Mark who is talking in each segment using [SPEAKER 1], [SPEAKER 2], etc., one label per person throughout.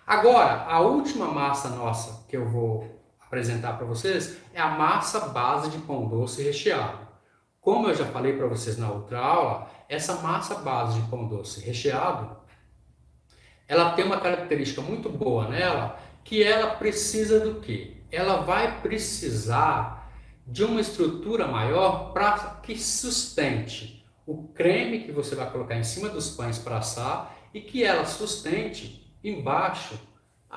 [SPEAKER 1] Agora, a última massa nossa que eu vou apresentar para vocês é a massa base de pão doce recheado. Como eu já falei para vocês na outra aula, essa massa base de pão doce recheado, ela tem uma característica muito boa nela, que ela precisa do quê? Ela vai precisar de uma estrutura maior para que sustente o creme que você vai colocar em cima dos pães para assar e que ela sustente embaixo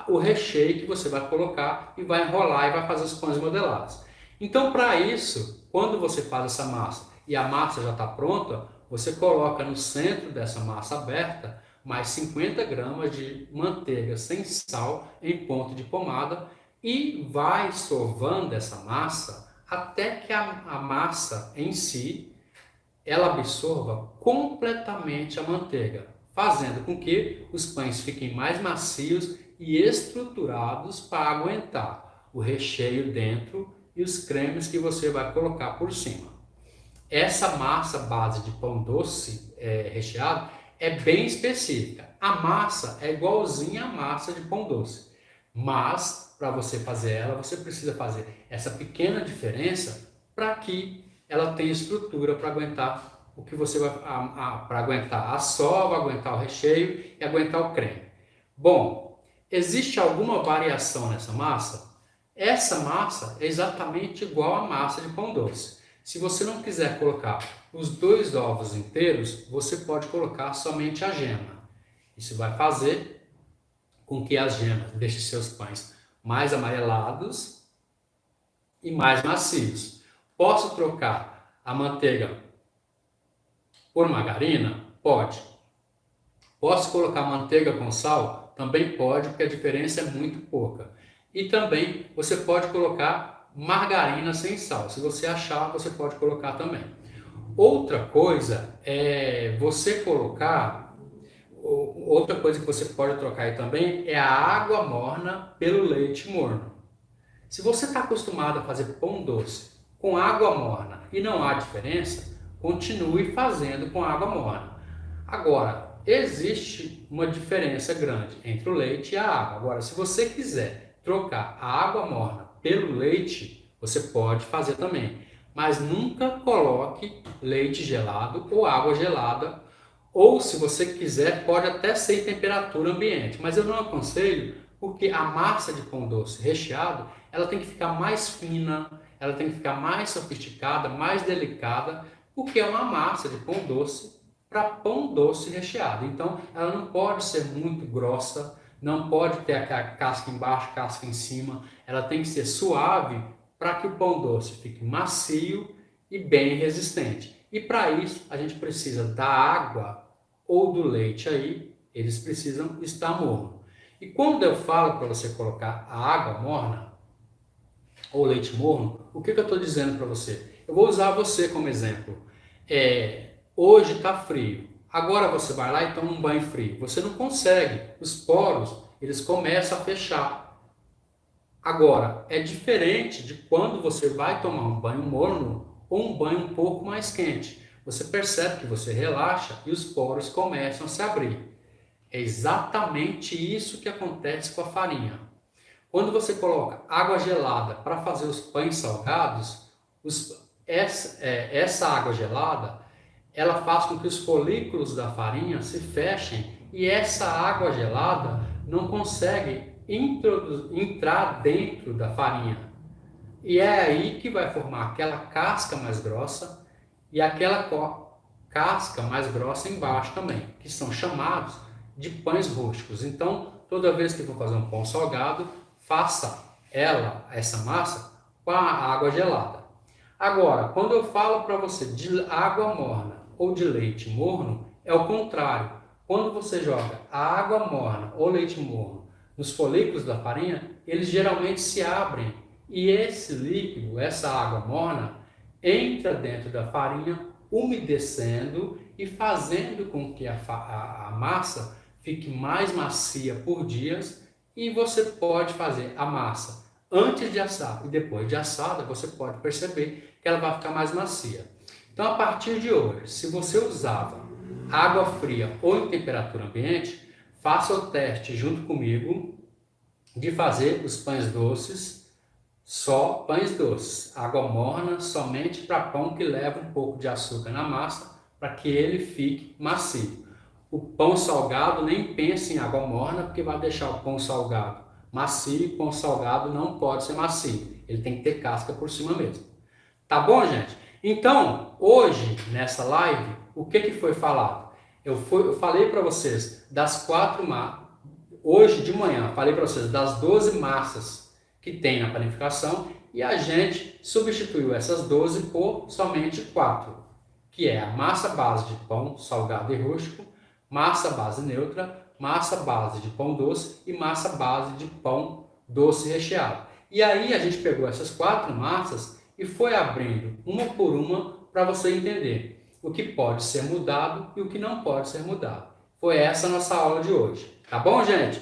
[SPEAKER 1] o recheio que você vai colocar e vai enrolar e vai fazer os pães modelados. Então, para isso, quando você faz essa massa e a massa já está pronta, você coloca no centro dessa massa aberta mais 50 gramas de manteiga sem sal em ponto de pomada e vai sovando essa massa até que a massa em si ela absorva completamente a manteiga, fazendo com que os pães fiquem mais macios e estruturados para aguentar o recheio dentro e os cremes que você vai colocar por cima. Essa massa base de pão doce recheado é bem específica. A massa é igualzinha à massa de pão doce, mas para você fazer ela, você precisa fazer essa pequena diferença para que ela tenha estrutura para aguentar o que você vai para aguentar a sova, aguentar o recheio e aguentar o creme. Bom, existe alguma variação nessa massa? Essa massa é exatamente igual à massa de pão doce. Se você não quiser colocar os 2 ovos inteiros, você pode colocar somente a gema. Isso vai fazer com que as gemas deixem seus pães mais amarelados e mais macios. Posso trocar a manteiga por margarina? Pode. Posso colocar manteiga com sal? Também pode, porque a diferença é muito pouca. E também você pode colocar margarina sem sal. Se você achar, você pode colocar também. Outra coisa é você colocar, outra coisa que você pode trocar aí também é a água morna pelo leite morno. Se você está acostumado a fazer pão doce com água morna e não há diferença, continue fazendo com água morna. Agora, existe uma diferença grande entre o leite e a água. Agora, se você quiser trocar a água morna pelo leite, você pode fazer também. Mas nunca coloque leite gelado ou água gelada. Ou, se você quiser, pode até ser em temperatura ambiente. Mas eu não aconselho, porque a massa de pão doce recheado, ela tem que ficar mais fina, ela tem que ficar mais sofisticada, mais delicada, porque é uma massa de pão doce para pão doce recheado. Então, ela não pode ser muito grossa, não pode ter aquela casca embaixo, casca em cima. Ela tem que ser suave para que o pão doce fique macio e bem resistente. E para isso, a gente precisa da água ou do leite aí, eles precisam estar morno. E quando eu falo para você colocar a água morna ou leite morno, o que eu estou dizendo para você? Eu vou usar você como exemplo. Hoje está frio, agora você vai lá e toma um banho frio. Você não consegue, os poros eles começam a fechar. Agora, é diferente de quando você vai tomar um banho morno ou um banho um pouco mais quente. Você percebe que você relaxa e os poros começam a se abrir. É exatamente isso que acontece com a farinha. Quando você coloca água gelada para fazer os pães salgados, essa água gelada ela faz com que os folículos da farinha se fechem e essa água gelada não consegue entrar dentro da farinha. E é aí que vai formar aquela casca mais grossa e aquela casca mais grossa embaixo também, que são chamados de pães rústicos. Então, toda vez que for fazer um pão salgado, faça essa massa, com a água gelada. Agora, quando eu falo para você de água morna ou de leite morno, é o contrário. Quando você joga a água morna ou leite morno nos folículos da farinha, eles geralmente se abrem e esse líquido, essa água morna, entra dentro da farinha, umedecendo e fazendo com que a massa fique mais macia por dias e você pode fazer a massa antes de assar e depois de assada, você pode perceber que ela vai ficar mais macia. Então, a partir de hoje, se você usava água fria ou em temperatura ambiente, faça o teste junto comigo de fazer os pães doces, só pães doces. Água morna somente para pão que leva um pouco de açúcar na massa, para que ele fique macio. O pão salgado, nem pense em água morna, porque vai deixar o pão salgado macio, e pão salgado não pode ser macio. Ele tem que ter casca por cima mesmo. Tá bom, gente? Então, hoje, nessa live, o que foi falado? Eu falei para vocês das 4 massas. Hoje de manhã, falei para vocês das 12 massas que tem na panificação e a gente substituiu essas 12 por somente 4, que é a massa base de pão salgado e rústico, massa base neutra, massa base de pão doce e massa base de pão doce recheado. E aí a gente pegou essas 4 massas e foi abrindo uma por uma para você entender o que pode ser mudado e o que não pode ser mudado. Foi essa a nossa aula de hoje. Tá bom, gente?